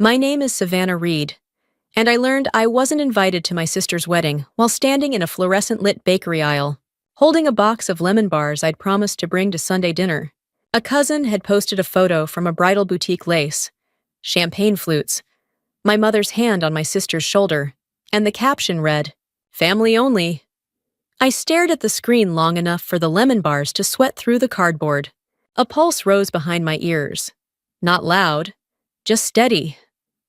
My name is Savannah Reed, and I learned I wasn't invited to my sister's wedding while standing in a fluorescent-lit bakery aisle, holding a box of lemon bars I'd promised to bring to Sunday dinner. A cousin had posted a photo from a bridal boutique lace, champagne flutes, my mother's hand on my sister's shoulder, and the caption read, "Family only." I stared at the screen long enough for the lemon bars to sweat through the cardboard. A pulse rose behind my ears. Not loud, just steady,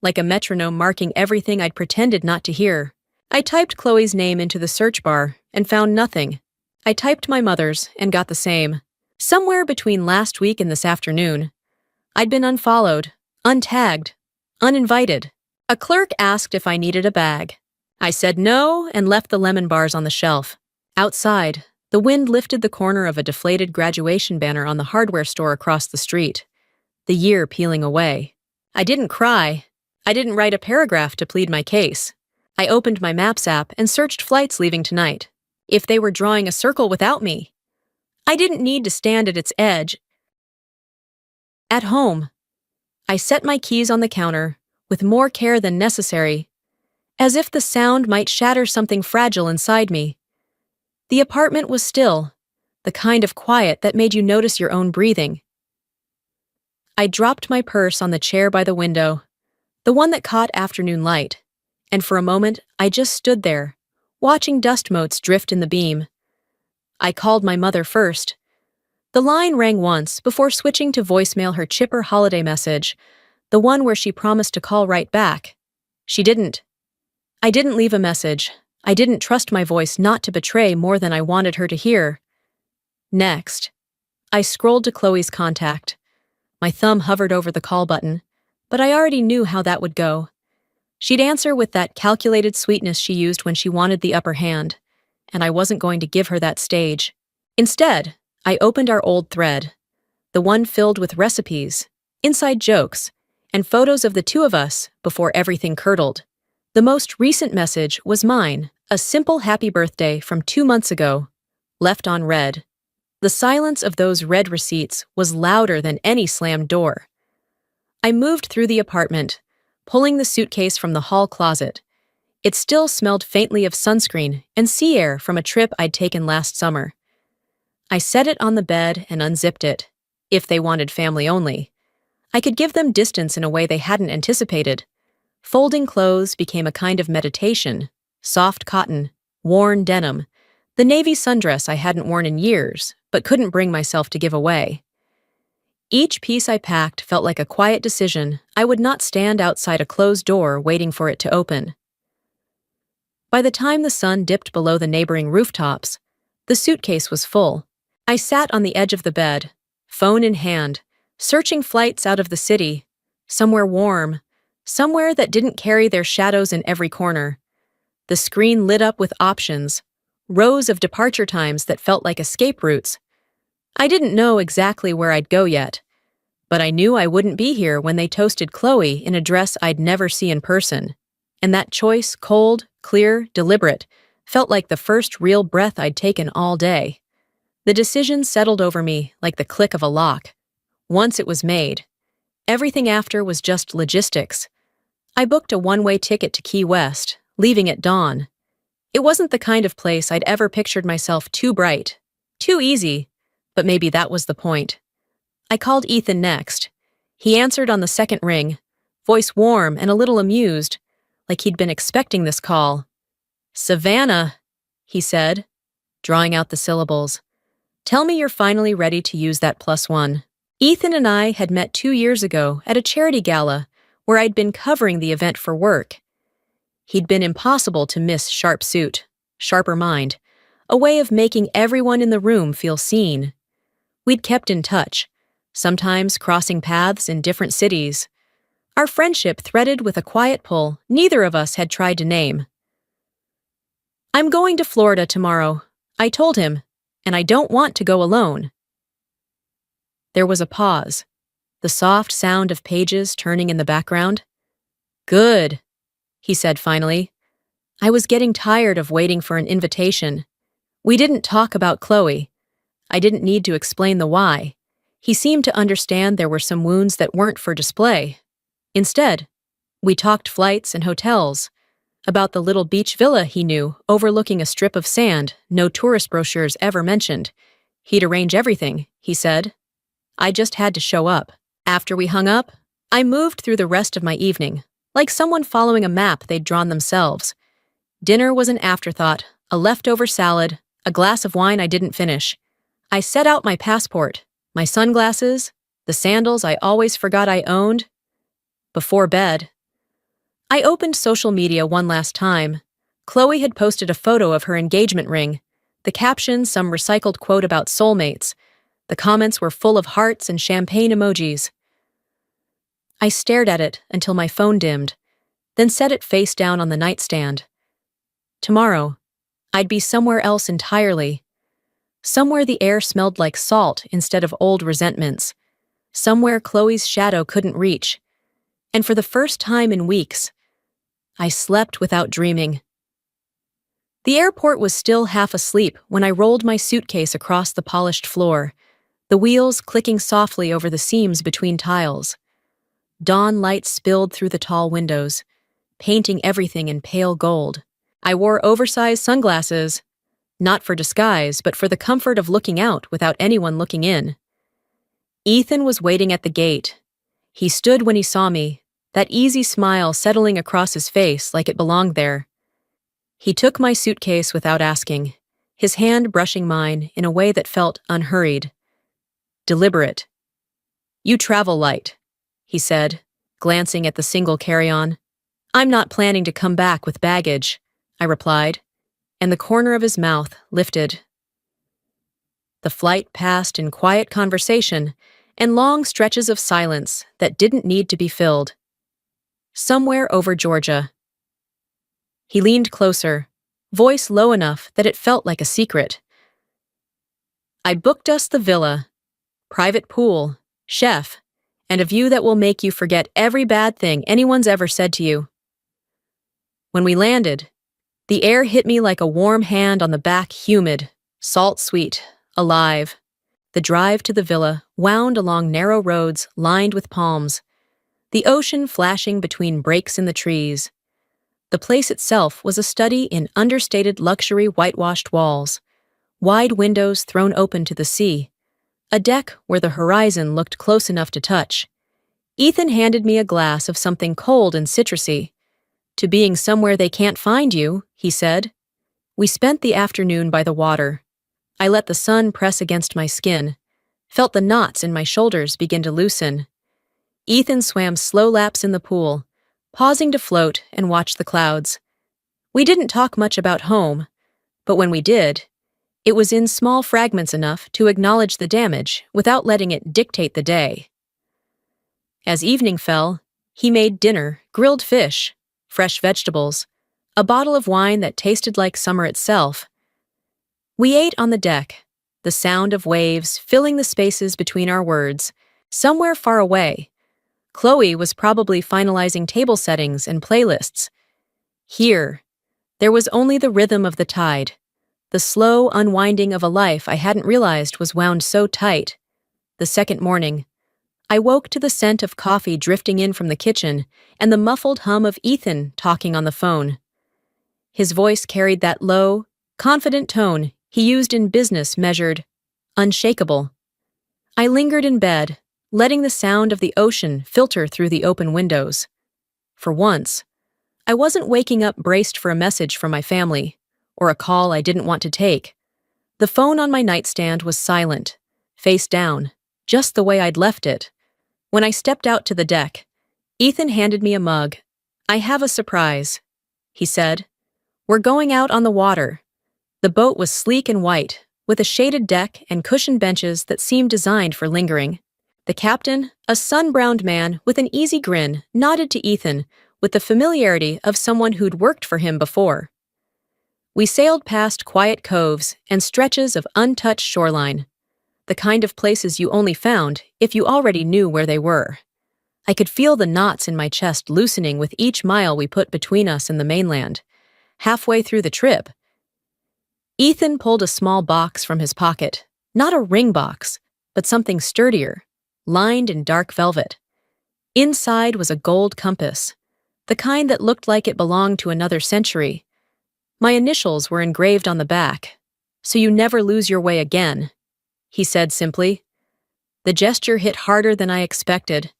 like a metronome marking everything I'd pretended not to hear. I typed Chloe's name into the search bar and found nothing. I typed my mother's and got the same. Somewhere between last week and this afternoon, I'd been unfollowed, untagged, uninvited. A clerk asked if I needed a bag. I said no and left the lemon bars on the shelf. Outside, the wind lifted the corner of a deflated graduation banner on the hardware store across the street, the year peeling away. I didn't cry. I didn't write a paragraph to plead my case. I opened my Maps app and searched flights leaving tonight, if they were drawing a circle without me. I didn't need to stand at its edge. At home, I set my keys on the counter with more care than necessary, as if the sound might shatter something fragile inside me. The apartment was still, the kind of quiet that made you notice your own breathing. I dropped my purse on the chair by the window, the one that caught afternoon light, and for a moment I just stood there, watching dust motes drift in the beam. I called my mother first. The line rang once before switching to voicemail, her chipper holiday message, the one where she promised to call right back. She didn't. I didn't leave a message. I didn't trust my voice not to betray more than I wanted her to hear. Next, I scrolled to Chloe's contact. My thumb hovered over the call button, but I already knew how that would go. She'd answer with that calculated sweetness she used when she wanted the upper hand, and I wasn't going to give her that stage. Instead, I opened our old thread, the one filled with recipes, inside jokes, and photos of the two of us before everything curdled. The most recent message was mine, a simple happy birthday from 2 months ago, left on read. The silence of those read receipts was louder than any slammed door. I moved through the apartment, pulling the suitcase from the hall closet. It still smelled faintly of sunscreen and sea air from a trip I'd taken last summer. I set it on the bed and unzipped it. If they wanted family only, I could give them distance in a way they hadn't anticipated. Folding clothes became a kind of meditation. Soft cotton, worn denim, the navy sundress I hadn't worn in years, but couldn't bring myself to give away. Each piece I packed felt like a quiet decision. I would not stand outside a closed door waiting for it to open. By the time the sun dipped below the neighboring rooftops, the suitcase was full. I sat on the edge of the bed, phone in hand, searching flights out of the city, somewhere warm, somewhere that didn't carry their shadows in every corner. The screen lit up with options, rows of departure times that felt like escape routes. I didn't know exactly where I'd go yet, but I knew I wouldn't be here when they toasted Chloe in a dress I'd never see in person. And that choice, cold, clear, deliberate, felt like the first real breath I'd taken all day. The decision settled over me like the click of a lock. Once it was made, everything after was just logistics. I booked a one-way ticket to Key West, leaving at dawn. It wasn't the kind of place I'd ever pictured myself. Too bright, too easy, but maybe that was the point. I called Ethan next. He answered on the second ring, voice warm and a little amused, like he'd been expecting this call. "Savannah," he said, drawing out the syllables. "Tell me you're finally ready to use that +1. Ethan and I had met 2 years ago at a charity gala where I'd been covering the event for work. He'd been impossible to miss. Sharp suit, sharper mind, a way of making everyone in the room feel seen. We'd kept in touch, sometimes crossing paths in different cities. Our friendship threaded with a quiet pull neither of us had tried to name. "I'm going to Florida tomorrow," I told him, "and I don't want to go alone." There was a pause, the soft sound of pages turning in the background. "Good," he said finally. I was getting tired of waiting for an invitation. We didn't talk about Chloe. I didn't need to explain the why. He seemed to understand there were some wounds that weren't for display. Instead, We talked flights and hotels, about the little beach villa he knew, overlooking a strip of sand no tourist brochures ever mentioned. He'd arrange everything, he said. I just had to show up. After we hung up, I moved through the rest of my evening, like someone following a map they'd drawn themselves. Dinner was an afterthought, a leftover salad, a glass of wine I didn't finish. I set out my passport, my sunglasses, the sandals I always forgot I owned. Before bed, I opened social media one last time. Chloe had posted a photo of her engagement ring. The caption, some recycled quote about soulmates. The comments were full of hearts and champagne emojis. I stared at it until my phone dimmed, then set it face down on the nightstand. Tomorrow, I'd be somewhere else entirely. Somewhere the air smelled like salt instead of old resentments. Somewhere Chloe's shadow couldn't reach. And for the first time in weeks, I slept without dreaming. The airport was still half asleep when I rolled my suitcase across the polished floor, the wheels clicking softly over the seams between tiles. Dawn light spilled through the tall windows, painting everything in pale gold. I wore oversized sunglasses, not for disguise, but for the comfort of looking out without anyone looking in. Ethan was waiting at the gate. He stood when he saw me, that easy smile settling across his face like it belonged there. He took my suitcase without asking, his hand brushing mine in a way that felt unhurried, deliberate. "You travel light," he said, glancing at the single carry-on. "I'm not planning to come back with baggage," I replied, and the corner of his mouth lifted. The flight passed in quiet conversation and long stretches of silence that didn't need to be filled. Somewhere over Georgia. He leaned closer, voice low enough that it felt like a secret. "I booked us the villa, private pool, chef, and a view that will make you forget every bad thing anyone's ever said to you." When we landed, the air hit me like a warm hand on the back, humid, salt-sweet, alive. The drive to the villa wound along narrow roads lined with palms, the ocean flashing between breaks in the trees. The place itself was a study in understated luxury whitewashed walls, wide windows thrown open to the sea, a deck where the horizon looked close enough to touch. Ethan handed me a glass of something cold and citrusy. "To being somewhere they can't find you," he said. We spent the afternoon by the water. I let the sun press against my skin, felt the knots in my shoulders begin to loosen. Ethan swam slow laps in the pool, pausing to float and watch the clouds. We didn't talk much about home, but when we did, it was in small fragments enough to acknowledge the damage without letting it dictate the day. As evening fell, he made dinner, grilled fish, fresh vegetables, a bottle of wine that tasted like summer itself. We ate on the deck, the sound of waves filling the spaces between our words. Somewhere far away, Chloe was probably finalizing table settings and playlists. Here, there was only the rhythm of the tide, the slow unwinding of a life I hadn't realized was wound so tight. The second morning, I woke to the scent of coffee drifting in from the kitchen and the muffled hum of Ethan talking on the phone. His voice carried that low, confident tone he used in business, measured, unshakable. I lingered in bed, letting the sound of the ocean filter through the open windows. For once, I wasn't waking up braced for a message from my family, or a call I didn't want to take. The phone on my nightstand was silent, face down, just the way I'd left it. When I stepped out to the deck, Ethan handed me a mug. "I have a surprise," he said. "We're going out on the water." The boat was sleek and white, with a shaded deck and cushioned benches that seemed designed for lingering. The captain, a sun-browned man with an easy grin, nodded to Ethan with the familiarity of someone who'd worked for him before. We sailed past quiet coves and stretches of untouched shoreline, the kind of places you only found if you already knew where they were. I could feel the knots in my chest loosening with each mile we put between us and the mainland. Halfway through the trip, Ethan pulled a small box from his pocket, not a ring box, but something sturdier, lined in dark velvet. Inside was a gold compass, the kind that looked like it belonged to another century. My initials were engraved on the back. "So you never lose your way again," he said simply. The gesture hit harder than I expected.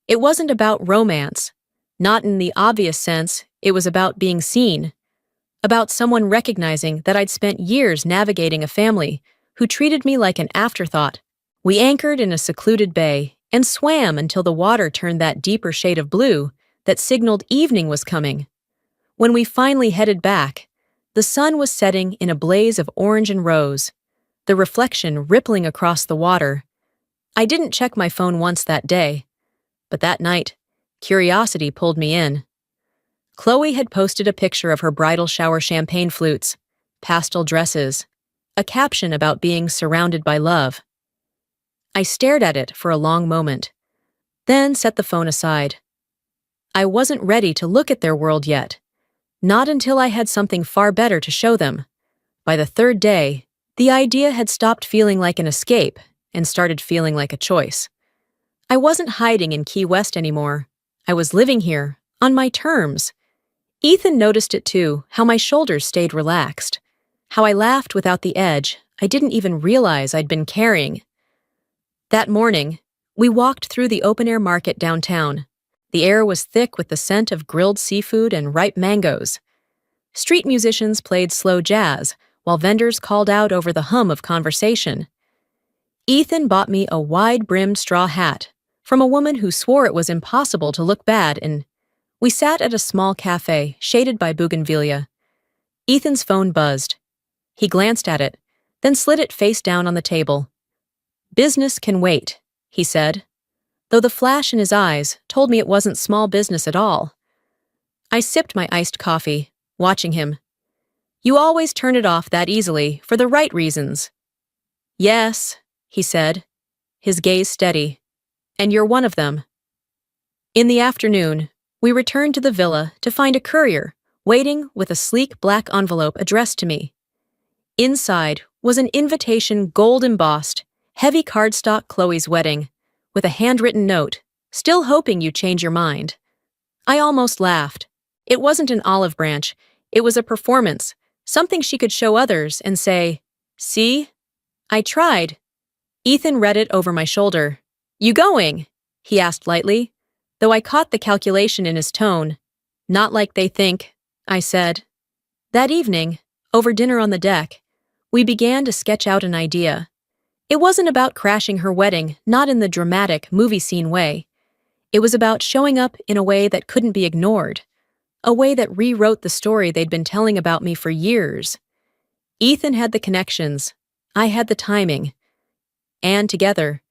It wasn't about romance. Not in the obvious sense, it was about being seen. About someone recognizing that I'd spent years navigating a family who treated me like an afterthought. We anchored in a secluded bay and swam until the water turned that deeper shade of blue that signaled evening was coming. When we finally headed back, the sun was setting in a blaze of orange and rose, the reflection rippling across the water. I didn't check my phone once that day, but that night, curiosity pulled me in. Chloe had posted a picture of her bridal shower champagne flutes, pastel dresses, a caption about being surrounded by love. I stared at it for a long moment, then set the phone aside. I wasn't ready to look at their world yet, not until I had something far better to show them. By the third day, the idea had stopped feeling like an escape and started feeling like a choice. I wasn't hiding in Key West anymore. I was living here, on my terms. Ethan noticed it too, how my shoulders stayed relaxed, how I laughed without the edge I didn't even realize I'd been carrying. That morning, we walked through the open-air market downtown. The air was thick with the scent of grilled seafood and ripe mangoes. Street musicians played slow jazz, while vendors called out over the hum of conversation. Ethan bought me a wide-brimmed straw hat from a woman who swore it was impossible to look bad, and we sat at a small cafe shaded by bougainvillea. Ethan's phone buzzed. He glanced at it, then slid it face down on the table. "Business can wait," he said, though the flash in his eyes told me it wasn't small business at all. I sipped my iced coffee, watching him. "You always turn it off that easily for the right reasons." "Yes," he said, his gaze steady. "And you're one of them." In the afternoon, we returned to the villa to find a courier waiting with a sleek black envelope addressed to me. Inside was an invitation gold-embossed, heavy cardstock Chloe's wedding, with a handwritten note, "Still hoping you change your mind." I almost laughed. It wasn't an olive branch, it was a performance, something she could show others and say, "See? I tried." Ethan read it over my shoulder. "You going?" he asked lightly, though I caught the calculation in his tone. "Not like they think," I said. That evening, over dinner on the deck, we began to sketch out an idea. It wasn't about crashing her wedding, not in the dramatic, movie scene way. It was about showing up in a way that couldn't be ignored, a way that rewrote the story they'd been telling about me for years. Ethan had the connections, I had the timing, and together,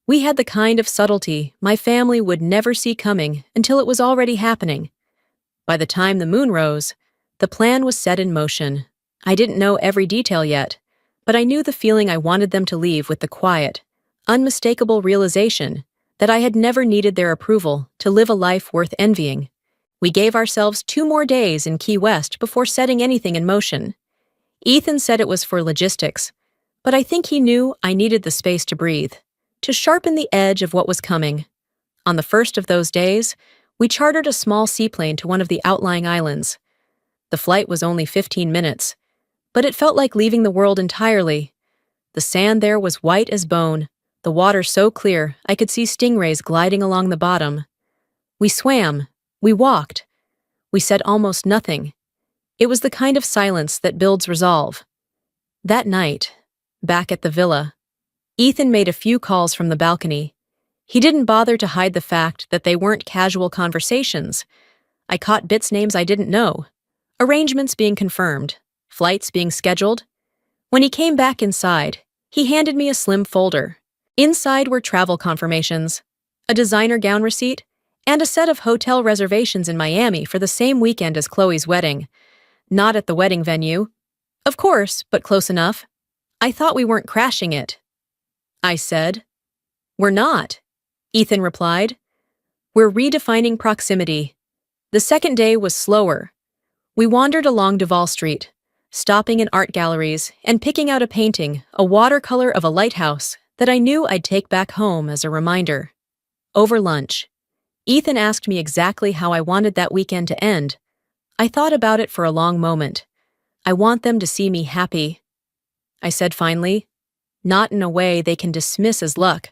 we had the kind of subtlety my family would never see coming until it was already happening. By the time the moon rose, the plan was set in motion. I didn't know every detail yet, but I knew the feeling I wanted them to leave with the quiet, unmistakable realization that I had never needed their approval to live a life worth envying. We gave ourselves 2 more days in Key West before setting anything in motion. Ethan said it was for logistics, but I think he knew I needed the space to breathe, to sharpen the edge of what was coming. On the first of those days, we chartered a small seaplane to one of the outlying islands. The flight was only 15 minutes, but it felt like leaving the world entirely. The sand there was white as bone, the water so clear I could see stingrays gliding along the bottom. We swam, we walked, we said almost nothing. It was the kind of silence that builds resolve. That night, back at the villa, Ethan made a few calls from the balcony. He didn't bother to hide the fact that they weren't casual conversations. I caught bits names I didn't know, arrangements being confirmed, flights being scheduled. When he came back inside, he handed me a slim folder. Inside were travel confirmations, a designer gown receipt, and a set of hotel reservations in Miami for the same weekend as Chloe's wedding. Not at the wedding venue. Of course, but close enough. "I thought we weren't crashing it," I said. "We're not," Ethan replied. "We're redefining proximity." The second day was slower. We wandered along Duval Street, stopping in art galleries and picking out a painting, a watercolor of a lighthouse that I knew I'd take back home as a reminder. Over lunch, Ethan asked me exactly how I wanted that weekend to end. I thought about it for a long moment. I want them to see me happy, I said finally, not in a way they can dismiss as luck.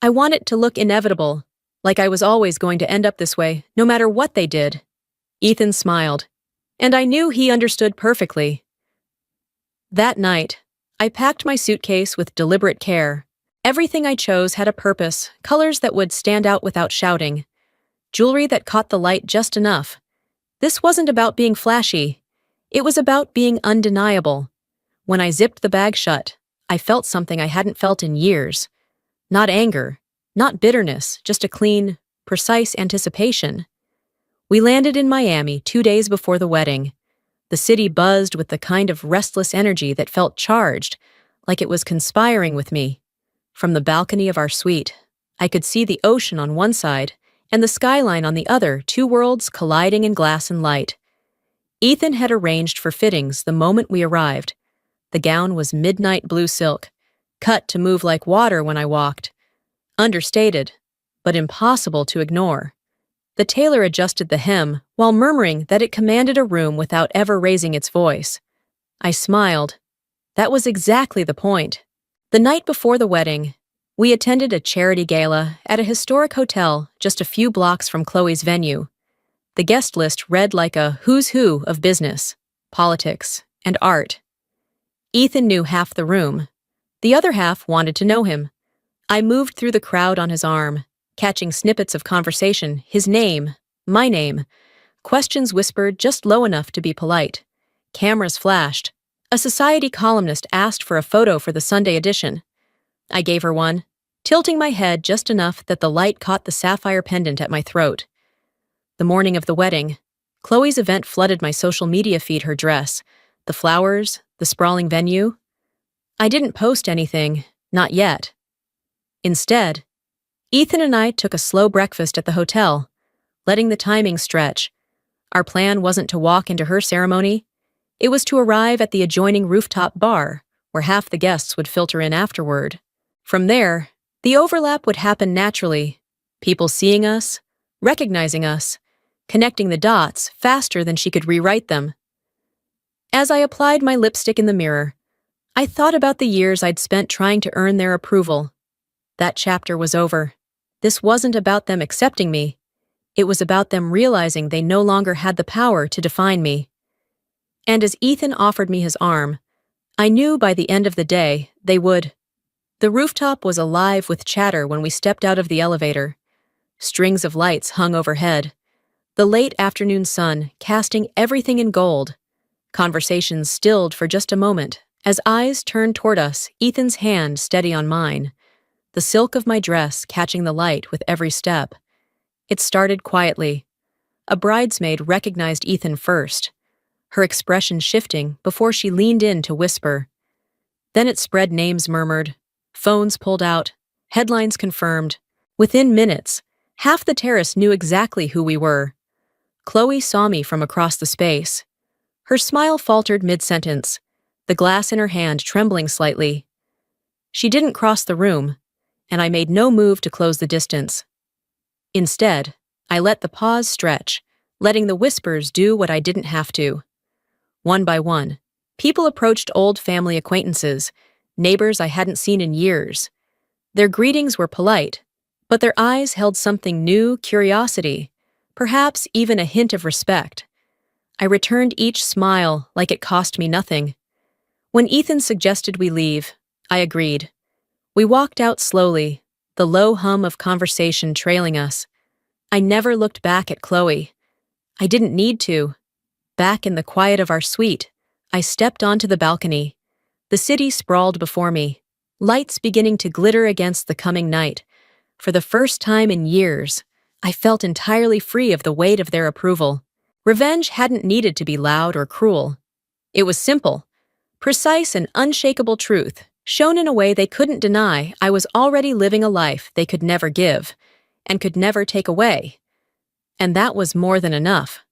I want it to look inevitable, like I was always going to end up this way, no matter what they did. Ethan smiled, and I knew he understood perfectly. That night, I packed my suitcase with deliberate care. Everything I chose had a purpose, colors that would stand out without shouting, jewelry that caught the light just enough. This wasn't about being flashy. It was about being undeniable. When I zipped the bag shut, I felt something I hadn't felt in years. Not anger, not bitterness, just a clean, precise anticipation. We landed in Miami 2 days before the wedding. The city buzzed with the kind of restless energy that felt charged, like it was conspiring with me. From the balcony of our suite, I could see the ocean on one side and the skyline on the other, two worlds colliding in glass and light. Ethan had arranged for fittings the moment we arrived. The gown was midnight blue silk, cut to move like water when I walked. Understated, but impossible to ignore. The tailor adjusted the hem while murmuring that it commanded a room without ever raising its voice. I smiled. That was exactly the point. The night before the wedding, we attended a charity gala at a historic hotel just a few blocks from Chloe's venue. The guest list read like a who's who of business, politics, and art. Ethan knew half the room. The other half wanted to know him. I moved through the crowd on his arm, catching snippets of conversation, his name, my name, questions whispered just low enough to be polite. Cameras flashed. A society columnist asked for a photo for the Sunday edition. I gave her one, tilting my head just enough that the light caught the sapphire pendant at my throat. The morning of the wedding, Chloe's event flooded my social media feed. Her dress, the flowers, the sprawling venue. I didn't post anything, not yet. Instead, Ethan and I took a slow breakfast at the hotel, letting the timing stretch. Our plan wasn't to walk into her ceremony. It was to arrive at the adjoining rooftop bar, where half the guests would filter in afterward. From there, the overlap would happen naturally, people seeing us, recognizing us, connecting the dots faster than she could rewrite them. As I applied my lipstick in the mirror, I thought about the years I'd spent trying to earn their approval. That chapter was over. This wasn't about them accepting me. It was about them realizing they no longer had the power to define me. And as Ethan offered me his arm, I knew by the end of the day they would. The rooftop was alive with chatter when we stepped out of the elevator. Strings of lights hung overhead, the late afternoon sun casting everything in gold. Conversations stilled for just a moment as eyes turned toward us, Ethan's hand steady on mine, the silk of my dress catching the light with every step. It started quietly. A bridesmaid recognized Ethan first, her expression shifting before she leaned in to whisper. Then it spread, names murmured, phones pulled out, headlines confirmed. Within minutes, half the terrace knew exactly who we were. Chloe saw me from across the space. Her smile faltered mid-sentence, the glass in her hand trembling slightly. She didn't cross the room, and I made no move to close the distance. Instead, I let the pause stretch, letting the whispers do what I didn't have to. One by one, people approached old family acquaintances, neighbors I hadn't seen in years. Their greetings were polite, but their eyes held something new, curiosity, perhaps even a hint of respect. I returned each smile like it cost me nothing. When Ethan suggested we leave, I agreed. We walked out slowly, the low hum of conversation trailing us. I never looked back at Chloe. I didn't need to. Back in the quiet of our suite, I stepped onto the balcony. The city sprawled before me, lights beginning to glitter against the coming night. For the first time in years, I felt entirely free of the weight of their approval. Revenge hadn't needed to be loud or cruel. It was simple, precise and unshakable truth, shown in a way they couldn't deny. I was already living a life they could never give, and could never take away. And that was more than enough.